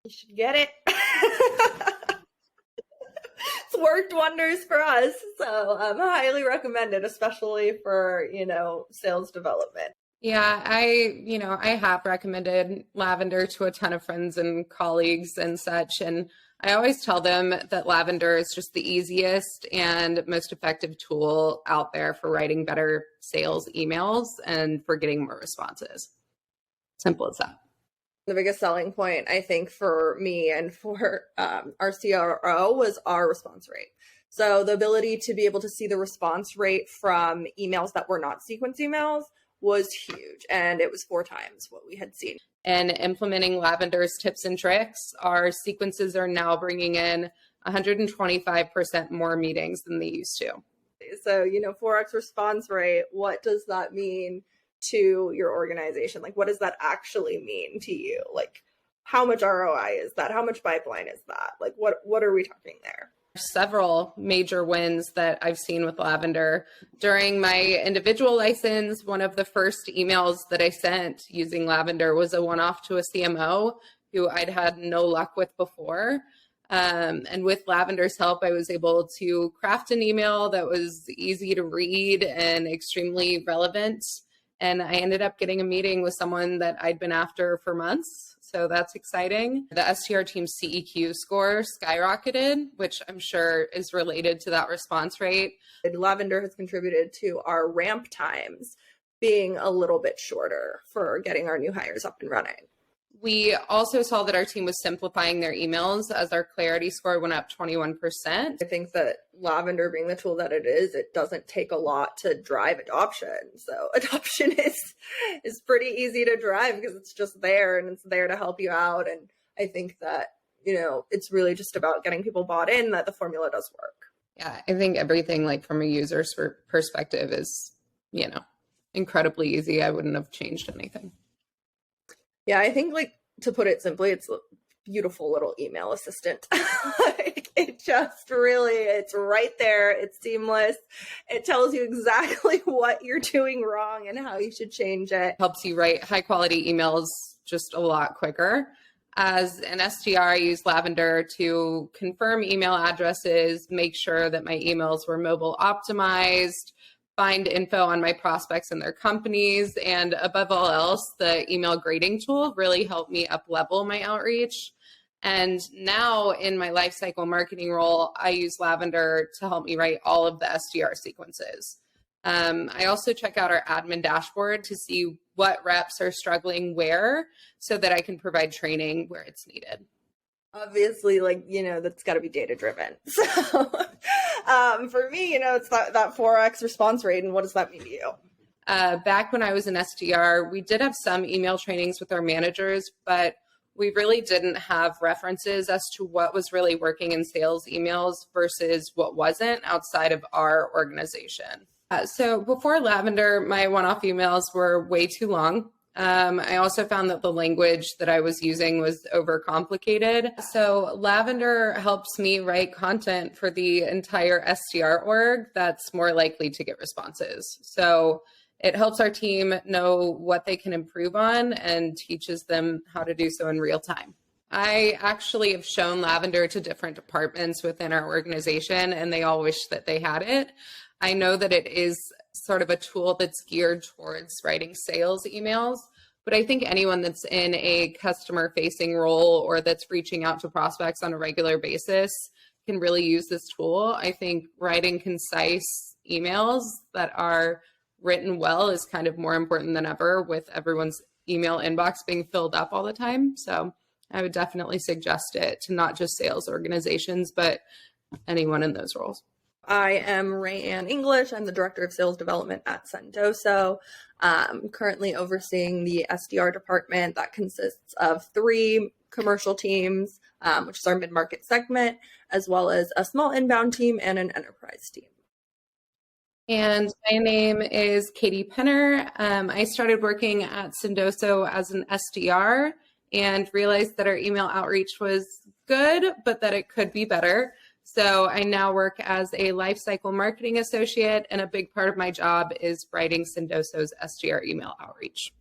You should get it. It's worked wonders for us. So highly recommend it, especially for, sales development. Yeah, I have recommended Lavender to a ton of friends and colleagues and such. And I always tell them that Lavender is just the easiest and most effective tool out there for writing better sales emails and for getting more responses. Simple as that. The biggest selling point, I think, for me and for our CRO was our response rate. So the ability to be able to see the response rate from emails that were not sequence emails was huge. And it was 4 times what we had seen. And implementing Lavender's tips and tricks, our sequences are now bringing in 125% more meetings than they used to. So, 4x response rate, what does that mean to your organization? Like, what does that actually mean to you? Like, how much ROI is that? How much pipeline is that? Like, what are we talking there? Several major wins that I've seen with Lavender. During my individual license, one of the first emails that I sent using Lavender was a one-off to a CMO who I'd had no luck with before. And with Lavender's help, I was able to craft an email that was easy to read and extremely relevant. And I ended up getting a meeting with someone that I'd been after for months. So that's exciting. The SDR team's CEQ score skyrocketed, which I'm sure is related to that response rate. Lavender has contributed to our ramp times being a little bit shorter for getting our new hires up and running. We also saw that our team was simplifying their emails as our clarity score went up 21%. I think that Lavender being the tool that it is, it doesn't take a lot to drive adoption. So adoption is pretty easy to drive because it's just there and it's there to help you out. And I think that, it's really just about getting people bought in that the formula does work. Yeah, I think everything like from a user's perspective is, incredibly easy. I wouldn't have changed anything. Yeah, I think to put it simply, it's a beautiful little email assistant. It's right there. It's seamless. It tells you exactly what you're doing wrong and how you should change it. Helps you write high quality emails just a lot quicker. As an SDR, I use Lavender to confirm email addresses, make sure that my emails were mobile optimized, find info on my prospects and their companies, and above all else, the email grading tool really helped me up level my outreach. And now in my lifecycle marketing role, I use Lavender to help me write all of the SDR sequences. I also check out our admin dashboard to see what reps are struggling where so that I can provide training where it's needed. Obviously, that's got to be data driven. So for me, it's that 4x response rate. And what does that mean to you? Back when I was an SDR, we did have some email trainings with our managers, but we really didn't have references as to what was really working in sales emails versus what wasn't outside of our organization. So before Lavender, my one-off emails were way too long. I also found that the language that I was using was overcomplicated. So Lavender helps me write content for the entire SDR org that's more likely to get responses. So it helps our team know what they can improve on and teaches them how to do so in real time. I actually have shown Lavender to different departments within our organization, and they all wish that they had it. I know that it is sort of a tool that's geared towards writing sales emails, but I think anyone that's in a customer-facing role or that's reaching out to prospects on a regular basis can really use this tool. I think writing concise emails that are written well is kind of more important than ever with everyone's email inbox being filled up all the time. So I would definitely suggest it to not just sales organizations, but anyone in those roles. I am RaeAnne English. I'm the Director of Sales Development at Sendoso. Currently overseeing the SDR department that consists of 3 commercial teams, which is our mid-market segment, as well as a small inbound team and an enterprise team. And my name is Katie Penner. I started working at Sendoso as an SDR and realized that our email outreach was good, but that it could be better. So I now work as a lifecycle marketing associate, and a big part of my job is writing Sendoso's SDR email outreach.